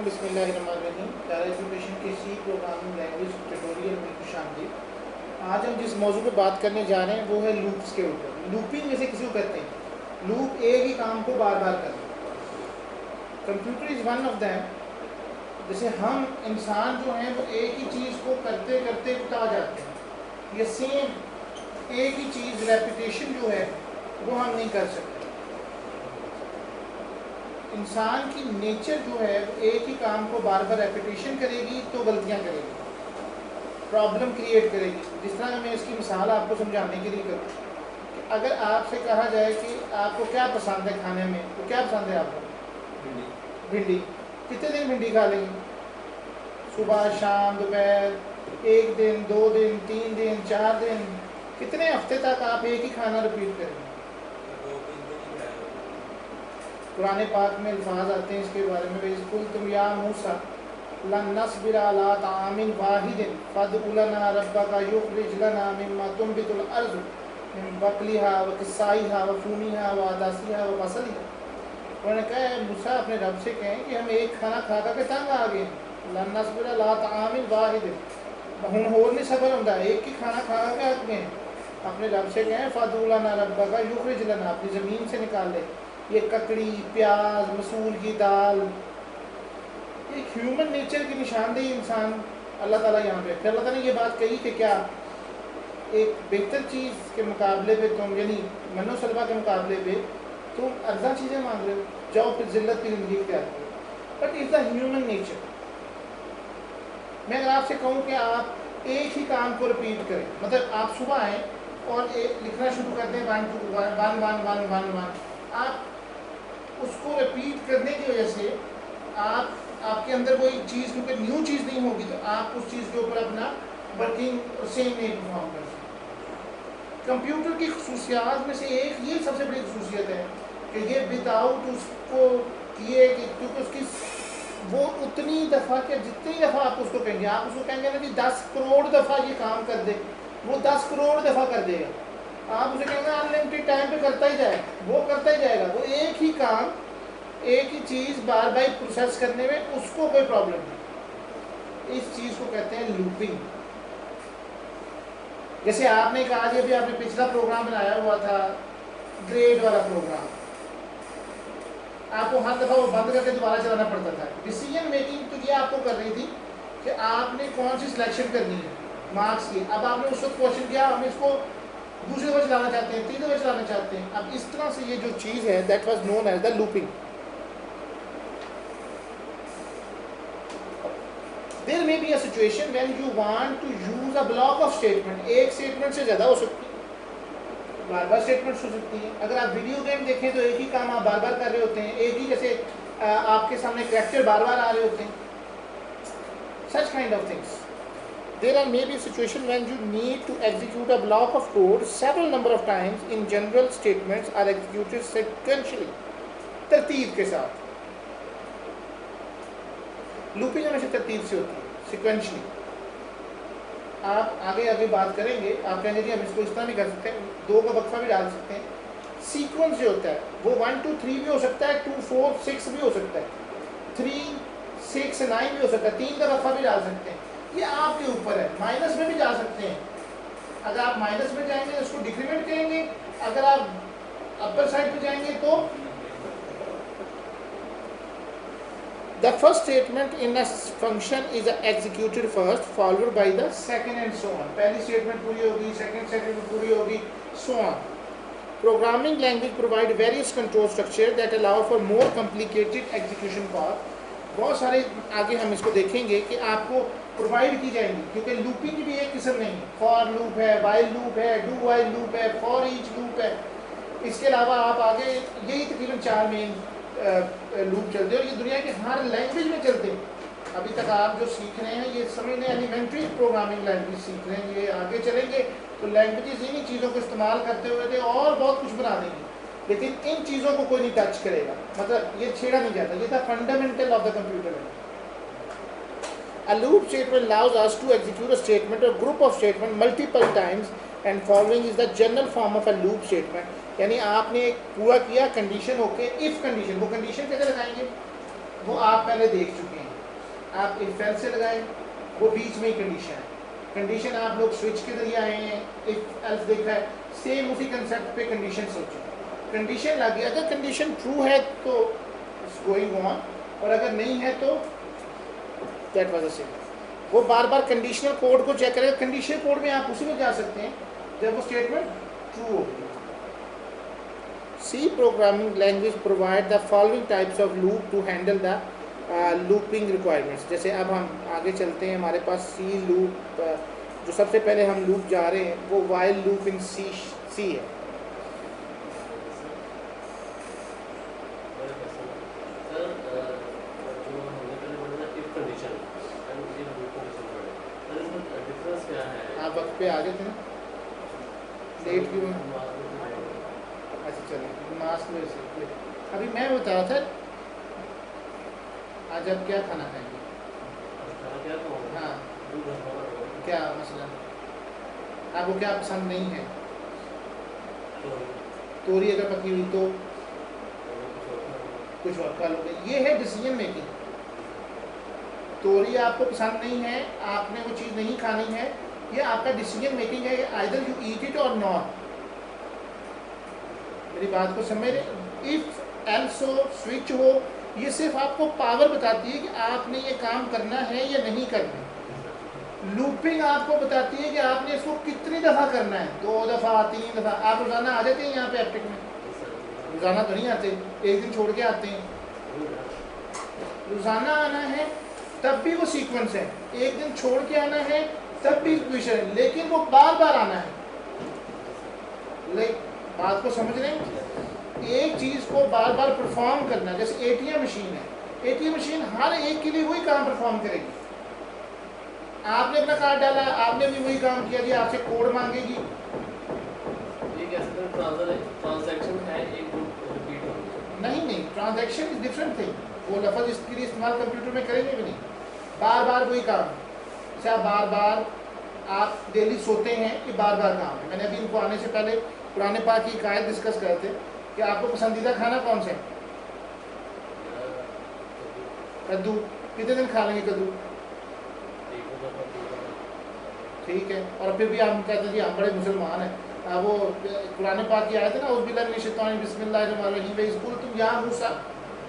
अस्सलामुअलैकुम बिस्मिल्लाहिर्रहमानिर्रहीम। दारा एजुकेशन के सी प्रोग्रामिंग लैंग्वेज ट्यूटोरियल में खुशामदीद। आज हम जिस मौजू पर बात करने जा रहे हैं वो है लूप्स के ऊपर। लूपिंग जैसे किसी को कहते हैं, लूप एक ही काम को बार बार करना। Computer is one of them. जैसे हम इंसान जो हैं वो एक ही चीज़ को करते करते उठा जाते हैं। ये सेम एक ही चीज़ रेपिटेशन जो है वो हम नहीं कर सकते। इंसान की नेचर जो है वो एक ही काम को बार बार रेपिटेशन करेगी तो गलतियां करेगी, प्रॉब्लम क्रिएट करेगी। जिस तरह मैं इसकी मिसाल आपको समझाने के लिए करूँ कि अगर आपसे कहा जाए कि आपको क्या पसंद है खाने में, तो क्या पसंद है आपको? भिंडी। कितने दिन भिंडी खा लेंगे? सुबह, शाम, दोपहर, एक दिन, 2 दिन, 3 दिन, 4 दिन, कितने हफ्ते तक आप एक ही खाना रिपीट करेंगे? कुरान पाक में अल्फाज आते हैं इसके बारे में, बिल्कुल तुम या मूसा लन नस्बिर अला तामिन वाहिदिन फदउ लना रब्बका युखरिज लना मिम्मा तुनबितुल अर्ज़ मिन बकलिहा व किस्साइहा व फूमिहा व अदासिहा व बसलिहा। उन्होंने कहा मूसा अपने रब से कहें कि हम एक खाना खा के तंग आ गए हैं। लन नस्बिर अला तामिन वाहिदिन, हुण होर नहीं सबर होंदा, एक ही खाना खा के हक गए। अपने रब से कहें फदउ लना रब्बका युखरिज लना, अपनी ज़मीन से निकाल ले ये ककड़ी, प्याज, मसूर की दाल। एक ह्यूमन नेचर की निशानदेही इंसान अल्लाह ताला यहाँ पे, फिर अल्लाह ताला ने ये बात कही कि क्या एक बेहतर चीज़ के मुकाबले पे तुम, यानी मनो सलवा के मुकाबले पे तुम अर्जा चीज़ें मांग रहे हो, जाओ फिर जिल्लत की ज़िंदगी इख्तियार करो। But is the human nature. मैं अगर आपसे कहूँ कि आप एक ही काम को रिपीट करें, मतलब आप सुबह आएँ और लिखना शुरू करते हैं 1 2 1 1 1 1 1, आप उसको रिपीट करने की वजह से आपके अंदर कोई चीज़, क्योंकि न्यू चीज़ नहीं होगी तो आप उस चीज़ के ऊपर अपना वर्किंग सेम नहीं परफॉर्म कर सकते। कंप्यूटर की खसूसियात में से एक ये सबसे बड़ी खसूसियत है कि ये विदाउट उसको किए कि, क्योंकि उसकी वो उतनी दफ़ा के जितनी दफ़ा आप उसको कहेंगे, आप उसको कहेंगे ना कि 10 करोड़ दफ़ा ये काम कर दे, वो 10 करोड़ दफ़ा कर देगा। आप उसे कहेंगे अनलिमिटेड टाइम पे करता ही जाए, वो करता ही जाएगा। वो एक ही काम, एक ही चीज़ बार बार प्रोसेस करने में उसको कोई प्रॉब्लम नहीं। इस चीज़ को कहते हैं लूपिंग। जैसे आपने कहा कि अभी आपने पिछला प्रोग्राम बनाया हुआ था, ग्रेड वाला प्रोग्राम, आपको हर दफ़ा वो बंद करके दोबारा चलाना पड़ता था। डिसीजन मेकिंग तो ये आपको कर रही थी कि आपने कौन सी सिलेक्शन करनी है मार्क्स की। अब आपने उस वक्त क्वेश्चन किया, हम इसको दूसरी दफ़ा चलाना चाहते हैं, तीसरी दफ़ा चलाना चाहते हैं। अब इस तरह से ये जो चीज़ है that was known as the looping. There may be a situation when you want to use a block of statement. एक स्टेटमेंट से ज़्यादा हो सकती है, बार बार स्टेटमेंट्स हो सकती हैं। अगर आप वीडियो गेम देखें तो एक ही काम आप बार बार कर रहे होते हैं, एक ही जैसे आपके सामने कैरेक्टर बार बार आ रहे होते हैं, such kind of things. There are maybe situations when you need to execute a block of code several number of times. In general, statements are executed sequentially, तरतीब के साथ। लूपिंग हमेशा तरतीब से होती है, sequentially। आप आगे आगे बात करेंगे, आप कहेंगे जी हम इसको इस तरह नहीं कर सकते, 2 का वक्फा भी डाल सकते हैं। सीक्वेंस जो होता है वो 1 2 3 भी हो सकता है, 2 4 6 भी हो सकता है, 3 6 9 भी हो सकता है, 3 का वक्फा भी डाल सकते हैं। ये आपके ऊपर है। माइनस में भी जा सकते हैं। अगर आप माइनस में जाएंगे तो उसको डिक्रीमेंट करेंगे, अगर आप अपर साइड पे जाएंगे तो the first statement in a function is executed first followed by the second and so on. पहली स्टेटमेंट पूरी होगी, सेकंड स्टेटमेंट पूरी होगी, so on. Programming language provide various control structure that allow for more complicated execution path. बहुत सारे आगे हम इसको देखेंगे कि आपको प्रोवाइड की जाएंगी, क्योंकि लूपिंग की भी एक किस्म नहीं है। फॉर लूप है, वाइल लूप है, डू वाइल लूप है, फॉर ईच लूप है। इसके अलावा आप आगे यही तकरीबन 4 मेन लूप चलते हैं और ये दुनिया के हर लैंग्वेज में चलते हैं। अभी तक आप जो सीख रहे हैं ये समझने एलिमेंट्री प्रोग्रामिंग लैंग्वेज सीख रहे हैं, ये आगे चलेंगे तो लैंग्वेजेस इन्हीं चीज़ों को इस्तेमाल करते हुए थे और बहुत कुछ बना देंगे, लेकिन इन चीज़ों को कोई नहीं टच करेगा, मतलब ये छेड़ा नहीं जाता। ये था fundamental of the computer. A loop statement allows us to execute a statement or group of statement multiple times and following is the general form of a loop statement। यानी आपने पूरा किया कंडीशन होके इफ कंडीशन, वो condition कैसे लगाएंगे वो आप पहले देख चुके हैं। आप इफ एल्स से लगाएं, वो बीच में ही कंडीशन है। कंडीशन आप लोग स्विच के जरिए आए हैं, इफ एल्स देखा है, सेम उसी कंसेप्ट पे कंडीशन सोचो। कंडीशन लगी, अगर कंडीशन ट्रू है तो इट्स गोइंग ऑन, और अगर नहीं है तो दैट वाज द सेम। वो बार बार कंडीशनल कोड को चेक करेगा। कंडीशनल कोड में आप उसी में जा सकते हैं जब वो स्टेटमेंट ट्रू होगी। C programming language provide the following types of loop to handle the looping requirements। जैसे अब हम आगे चलते हैं, हमारे पास C loop, जो सबसे पहले हम लूप जा रहे हैं वो while loop in C है। आप वक्त पे आ गए थे ना, लेट क्यों? अच्छा चलिए, मास्क में से अभी मैं बता रहा था आज आप क्या खाना खाएंगे? हाँ, क्या मसला? आपको क्या पसंद नहीं है? तोरी अगर पकी हुई तो कुछ और खा लोगे। ये है डिसीजन मेकिंग। तोरी आपको पसंद नहीं है, आपने वो चीज़ नहीं खानी है, ये आपका डिसीजन मेकिंग है। आइदर यू ईट इट और नॉट। मेरी बात को समझ रहे? इफ एल्स हो, स्विच हो, ये सिर्फ आपको पावर बताती है कि आपने ये काम करना है या नहीं करना। लूपिंग आपको बताती है कि आपने इसको कितनी दफ़ा करना है, 2 दफ़ा, 3 दफ़ा। आप रोज़ाना आ जाते हैं यहाँ पे एप्टिक में? रोज़ाना तो नहीं आते, एक दिन छोड़ के आते हैं। रोज़ाना आना है तब भी वो सीक्वेंस है, एक दिन छोड़ के आना है तब भी इक्वेशन है, लेकिन वो बार बार आना है। बात को समझ रहे हैं? एक चीज़ को बार बार परफॉर्म करना। जैसे एटीएम मशीन है, एटीएम मशीन हर एक के लिए वही काम परफॉर्म करेगी। आपने अपना कार्ड डाला, आपने भी वही काम किया, जी आपसे कोड मांगेगी। ये कैसे ट्रांजैक्शन है, एक रिपीट होगी? नहीं, ट्रांजैक्शन इज डिफरेंट थिंग। वो लफ्ज़ इसके लिए इस्तेमाल कंप्यूटर में करेंगे भी नहीं। बार बार वही काम। जैसे बार बार आप डेली सोते हैं, ये बार बार काम है। मैंने अभी इनको आने से पहले पुराने पाक की कायद डिस्कस करे थे कि आपको पसंदीदा खाना कौन सा है? कद्दू। कितने दिन खा लेंगे कद्दू? ठीक है। और फिर भी हम कहते हैं कि हम बड़े मुसलमान हैं। वो पुराने पाक की आयत है ना, उस बिल्लाहि मिनश शैतानिर बिस्मिल्लाहिर्रहमानिर्रहीम वइज़ या मूसा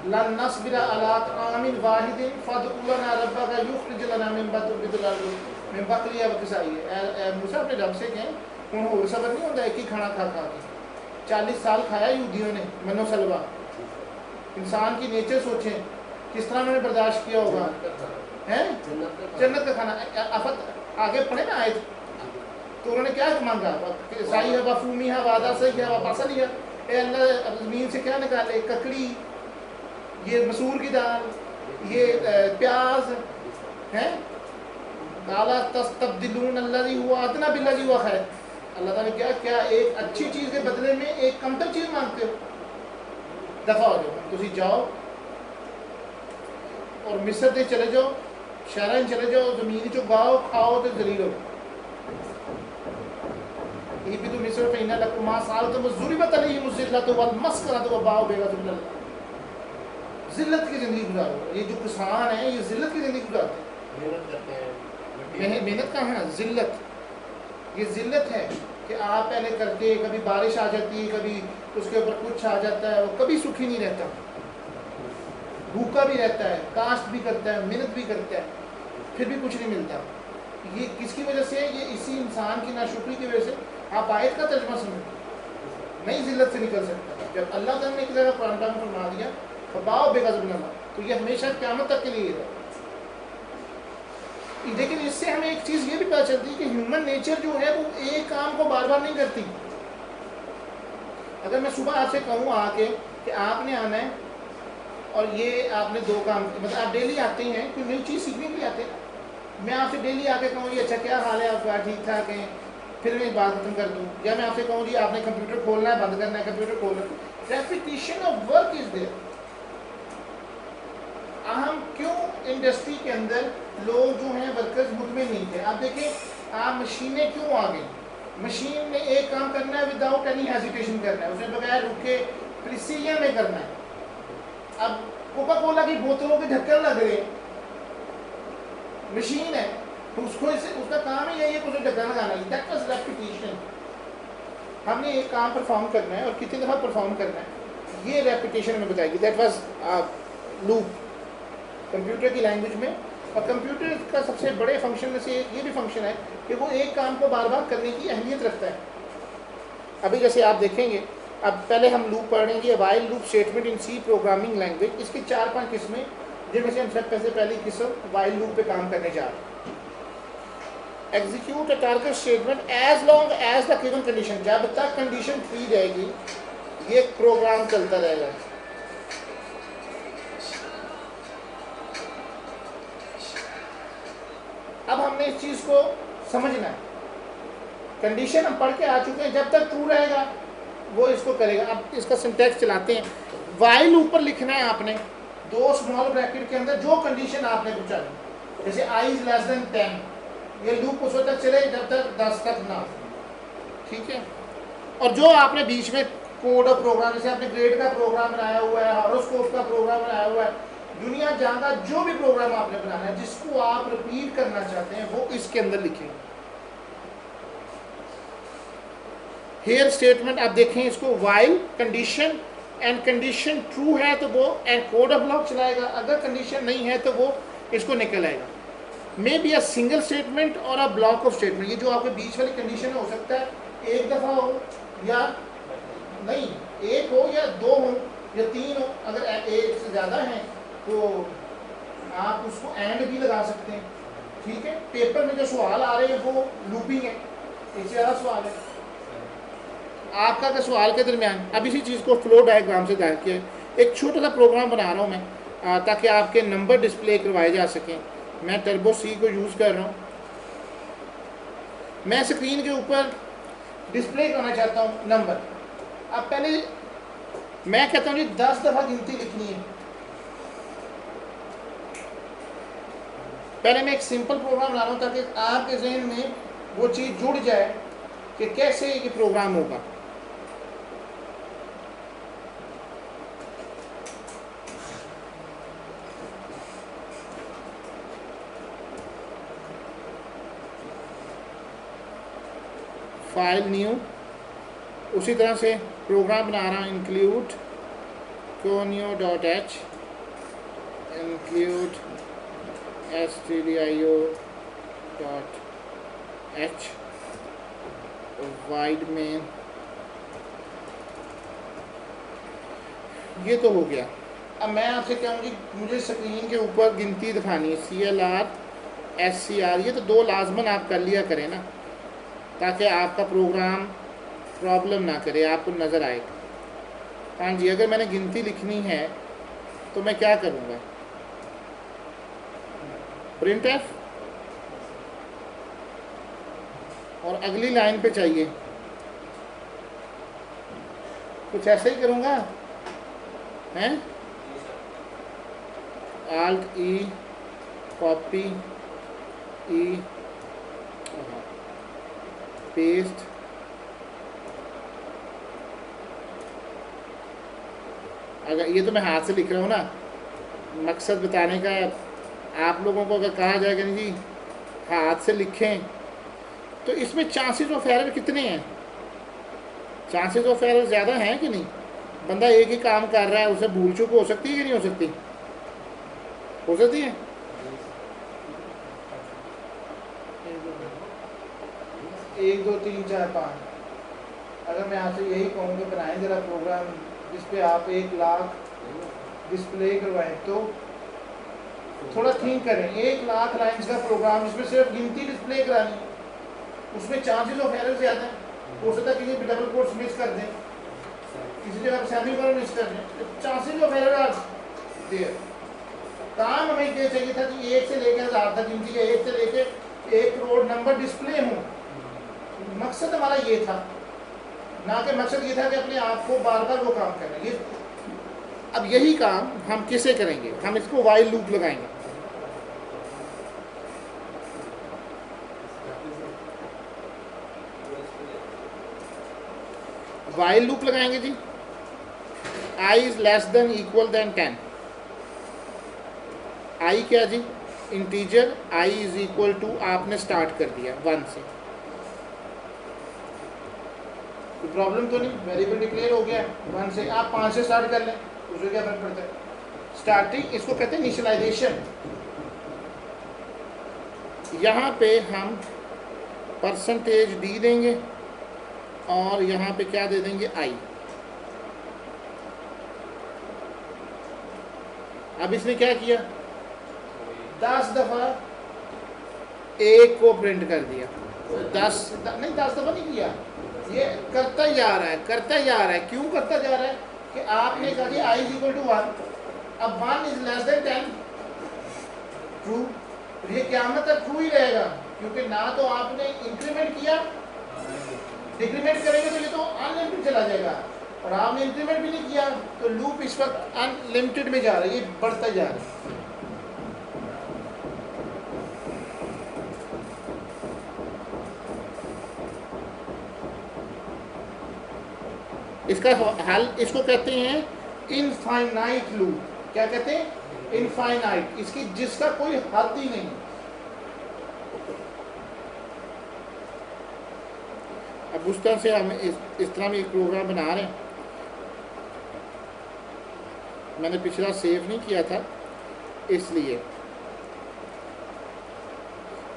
लन नस्बिरा अला तामिन वाहिदिन फदउ लना रब्बका युखरिज लना मिम्मा तुनबितुल अर्दु मिन बक़लिया व किसाई। ए मूसा, अपने रब से कहें, हुण होर सबर नहीं होंदा एक ही खाना खा खा के। 40 साल खाया यहूदियों ने मनो सलवा। इंसान की नेचर सोचें किस तरह उन्होंने बर्दाश्त किया होगा, हैं? जन्नत का खाना। आफत आगे पढ़े ना आयत, तो उन्होंने क्या मांगा? साई है वफूमी है वादा सही है वापस लिया। अल्लाह ज़मीन से क्या निकाले? ककड़ी, ये मसूर की दाल, ये प्याज हैं। काला तस्तब्दिलून अल्लज़ी हुआ अदना बिल्लज़ी हुआ खैर। अल्लाह ताला क्या क्या एक अच्छी चीज़ के बदले में एक कमतर चीज़ मांगते हो? दफ़ा हो जाओ, तुसी जाओ और मिस्र से चले जाओ, शहर चले जाओ, ज़मीन चो गाओ, खाओ तो जलील हो। ये भी तो मिस्र पे इन्ना लग मा साल तो ज़ुरिबत अलैहिम ज़िल्लतु वल मस्कनतु व बाउ बेगम ज़िल्लत की ज़िंदगी गुजारो। ये जो किसान है ये ज़िल्लत की ज़िंदगी गुजारते हैं। मेहनत का है ज़िल्लत। ये ज़िल्लत है कि आप पहले करके, कभी बारिश आ जाती है, कभी उसके ऊपर कुछ आ जाता है, वो कभी सुखी नहीं रहता, भूखा भी रहता है, कास्ट भी करता है, मेहनत भी करता है, फिर भी कुछ नहीं मिलता। ये किसकी वजह से? ये इसी इंसान की नाशुक्री की वजह से। आप आयत का तर्जुमा समझो, नहीं ज़िल्लत से निकल सकता। जब अल्लाह ताला ने एक जगह कुरान में फरमा दिया फबाओ बेगज़बिल्लाह, तो ये हमेशा क़यामत तक के लिए है। लेकिन इससे हमें एक चीज़ ये भी पता चलती है कि ह्यूमन नेचर जो है वो एक काम को बार बार नहीं करती। अगर मैं सुबह आपसे कहूँ आके कि आपने आना है और ये आपने 2 काम, मतलब आप डेली आते हैं, कोई नई चीज़ सीखने के लिए आते हैं। मैं आपसे डेली आके कहूँ जी अच्छा क्या हाल है आपका, ठीक ठाक है, फिर मैं बात खत्म कर दूँ। या मैं आपसे कहूँ जी आपने कंप्यूटर खोलना है, बंद करना है, कंप्यूटर खोलना है। Repetition of work is there. हम क्यों इंडस्ट्री के अंदर लोग जो हैं वर्कर्स मुतमिन नहीं थे? आप देखें आप मशीनें क्यों आ गई? मशीन ने एक काम करना है विदाउट एनी हेजिटेशन करना है, उसने बगैर रुके प्रिसीजन में करना है। अब कोका कोला की बोतलों के ढक्कन लग रहे हैं, मशीन है, तो उसको उसका काम ही यही है उसे ढक्कन लगाना है। That was repetition. हमने एक काम परफॉर्म करना है और कितनी दफ़ा परफॉर्म करना है ये रेपिटेशन में बताएगी। दैट वाज लूप कंप्यूटर की लैंग्वेज में। और कंप्यूटर का सबसे बड़े फंक्शन में से ये भी फंक्शन है कि वो एक काम को बार बार करने की अहमियत रखता है। अभी जैसे आप देखेंगे, अब पहले हम लूप पढ़ेंगे, while loop statement in C programming language. इसकी 4-5 किस्में जिनमें से हम सब पैसे पहली किस्म वाइल लूप पे काम करने जा रहे हैं। Execute a target statement as long as the given condition. जब तक कंडीशन फ्री रहेगी ये प्रोग्राम चलता रहेगा। अब हमने इस चीज़ को समझना है। कंडीशन हम पढ़ के आ चुके हैं, जब तक ट्रू रहेगा वो इसको करेगा। अब इसका सिंटैक्स चलाते हैं। वाइल ऊपर लिखना है आपने 2 स्मॉल ब्रैकेट के अंदर जो कंडीशन आपने पूछा, जैसे i इज लेस देन 10, ये लूप उस वक्त तक चले जब तक 10 तक ना, ठीक है। और जो आपने बीच में कोड और प्रोग्राम, जैसे आपने ग्रेड का प्रोग्राम बनाया हुआ है, हॉरोस्कोप का प्रोग्राम बनाया हुआ है, दुनिया जहाँ का जो भी प्रोग्राम आपने बनाना है जिसको आप रिपीट करना चाहते हैं वो इसके अंदर लिखेंगे। हेयर स्टेटमेंट आप देखें इसको, while condition and condition true है तो वो एंड कोड ऑफ ब्लॉक चलाएगा, अगर कंडीशन नहीं है तो वो इसको निकल आएगा। मे बी अ सिंगल स्टेटमेंट और अ ब्लॉक ऑफ स्टेटमेंट। ये जो आपके बीच वाली कंडीशन हो सकता है एक दफ़ा हो या नहीं, एक हो या 2 हो या 3 हो। अगर एक से ज़्यादा है तो आप उसको एंड भी लगा सकते हैं, ठीक है। पेपर में जो सवाल आ रहे हैं वो लूपिंग है, इससे ज़्यादा सवाल है आपका का सवाल के दरमियान। अब इसी चीज़ को फ्लो डायग्राम से दायर किया। एक छोटा सा प्रोग्राम बना रहा हूँ मैं ताकि आपके नंबर डिस्प्ले करवाए जा सकें। मैं टर्बो सी को यूज़ कर रहा हूँ। मैं स्क्रीन के ऊपर डिस्प्ले करना चाहता हूँ नंबर। अब पहले मैं कहता हूँ जी 10 दफ़ा गिनती लिखनी है। पहले मैं एक सिंपल प्रोग्राम बना रहा हूँ ताकि आपके जहन में वो चीज़ जुड़ जाए कि कैसे ये प्रोग्राम होगा। फाइल न्यू, उसी तरह से प्रोग्राम बना रहा हूँ include conio.h, include stdio.h, wide में। ये तो हो गया। अब मैं आपसे कहूँगी मुझे स्क्रीन के ऊपर गिनती दिखानी है, CLR SCR। ये तो 2 लाजमन आप कर लिया करें ना, ताकि आपका प्रोग्राम प्रॉब्लम ना करे, आपको नज़र आए। हाँ जी, अगर मैंने गिनती लिखनी है तो मैं क्या करूँगा, printf, और अगली लाइन पे चाहिए कुछ ऐसे ही करूँगा, हैं Alt E copy E paste. अगर ये तो मैं हाथ से लिख रहा हूँ ना, मकसद बताने का। आप लोगों को अगर कहा जाएगा नहीं जी हाथ से लिखें तो इसमें चांसेस ऑफ एरर कितने हैं? चांसेस ऑफ एरर ज़्यादा हैं कि नहीं? बंदा एक ही काम कर रहा है, उसे भूल चूक हो सकती है कि नहीं हो सकती? हो सकती है। 1 2 3 4 5। अगर मैं आपसे यही कहूँगा बनाएं ज़रा प्रोग्राम जिस पे आप 1 लाख डिस्प्ले करवाएं, तो थोड़ा थिंक करें। 1 लाख लाइन्स का प्रोग्राम जिसमें सिर्फ गिनती डिस्प्ले करानी, उसमें चांसेस ऑफ एरर ज़्यादा है। हो सकता है किसी डबल कोट्स मिस कर दें, किसी जगह सेमीकोलन मिस कर दें, chances of error are there. काम हमें ये चाहिए था कि 1 से लेकर 1000 तक गिनती है, 1 से लेकर 1 करोड़ नंबर डिस्प्ले हों। मकसद हमारा ये था, ना कि मकसद ये था कि अपने आप को बार बार वो काम करना। ये अब यही काम हम किसे करेंगे, हम इसको वाइल लूप लगाएंगे। वाइल लूप लगाएंगे जी। i is less than equal than 10। i क्या जी? Integer I is equal to आपने स्टार्ट कर दिया 1 से, कोई प्रॉब्लम तो नहीं, वेरिएबल डिक्लेयर हो गया 1 से, आप 5 से स्टार्ट कर लें, उसमें क्या फर्क पड़ता है। स्टार्टिंग इसको कहते हैं इनिशियलाइजेशन। यहाँ पे हम %d देंगे और यहाँ पे क्या दे देंगे i। अब इसने क्या किया, 10 दफ़ा एक को प्रिंट कर दिया, 10 दफ़ा नहीं किया, ये करता जा रहा है, करता जा रहा है। क्यों करता जा रहा है कि आपने कहा कि i इज इक्वल टू 1, अब 1 इज लेस देन 10, ट्रू, ये क़यामत तक ट्रू ही रहेगा, क्योंकि ना तो आपने इंक्रीमेंट किया, डिक्रीमेंट करेंगे तो ये तो अनलिमिटेड चला जाएगा, और आपने इंक्रीमेंट भी नहीं किया तो लूप इस वक्त अनलिमिटेड में जा रहा है, ये बढ़ता जा रहा है। इसका हल इसको कहते हैं इनफाइनाइट लूप। क्या कहते हैं, इनफाइनाइट, इसकी जिसका कोई हद ही नहीं। अब उस तरह से हम इस तरह में एक प्रोग्राम बना रहे हैं, मैंने पिछला सेव नहीं किया था इसलिए,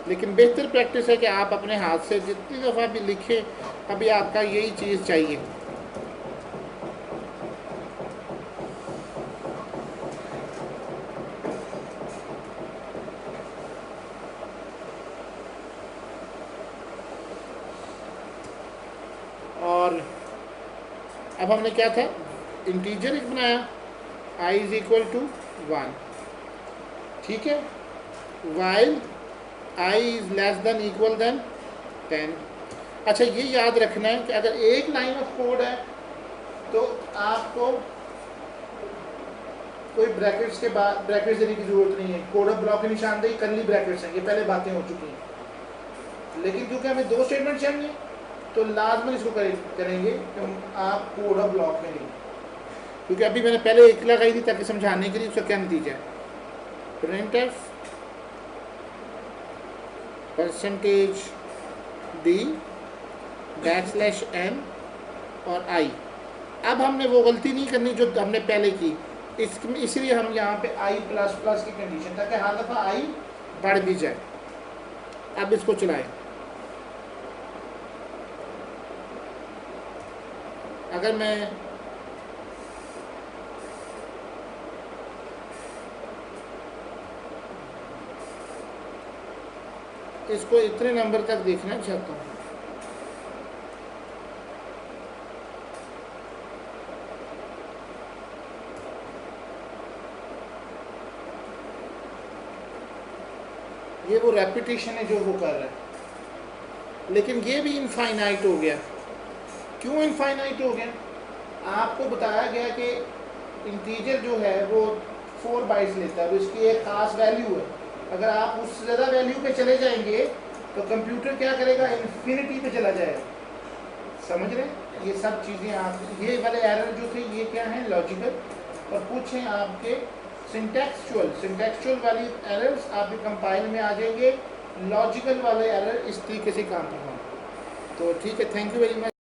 लेकिन बेहतर प्रैक्टिस है कि आप अपने हाथ से जितनी दफ़ा भी लिखें, अभी आपका यही चीज़ चाहिए। और अब हमने क्या था, इंटीजर एक बनाया, i इज इक्वल टू 1, ठीक है, while i is less than equal than 10। अच्छा, ये याद रखना है कि अगर एक लाइन ऑफ कोड है तो आपको कोई ब्रैकेट्स के बाद ब्रैकेट्स देने की जरूरत नहीं है। कोड ऑफ ब्लॉक की निशानदेही करली ब्रैकेट्स हैं, ये पहले बातें हो चुकी हैं, लेकिन क्योंकि हमें 2 स्टेटमेंट चाहिए तो लाजमन इसको करेंगे कि आप कोड ऑफ ब्लॉक में नहीं, क्योंकि अभी मैंने पहले एक लगाई थी ताकि समझाने के लिए उसका क्या नतीजा है। printf %d\n और i। अब हमने वो गलती नहीं करनी जो हमने पहले की, इसलिए हम यहाँ पे i++ की कंडीशन, ताकि हर दफ़ा i बढ़ भी जाए। अब इसको चलाएं, अगर मैं इसको इतने नंबर तक देखना चाहता हूँ, ये वो रेपिटेशन है जो वो कर रहा है, लेकिन ये भी इनफाइनाइट हो गया। क्यों इनफाइनाइट हो गया, आपको बताया गया कि इंटीजर जो है वो 4 बाइट्स लेता है, तो इसकी एक ख़ास वैल्यू है। अगर आप उससे ज़्यादा वैल्यू पे चले जाएंगे तो कंप्यूटर क्या करेगा, इन्फिनिटी पे चला जाएगा। समझ रहे हैं, ये सब चीज़ें आप, ये वाले एरर जो थे ये क्या हैं, लॉजिकल, और कुछ हैं आपके सिंटेक्चुअल वाली एरर्स आपके कंपाइल में आ जाएंगे, लॉजिकल वाले एरर इस तरीके से काम करना। तो ठीक है, थैंक यू वेरी मच।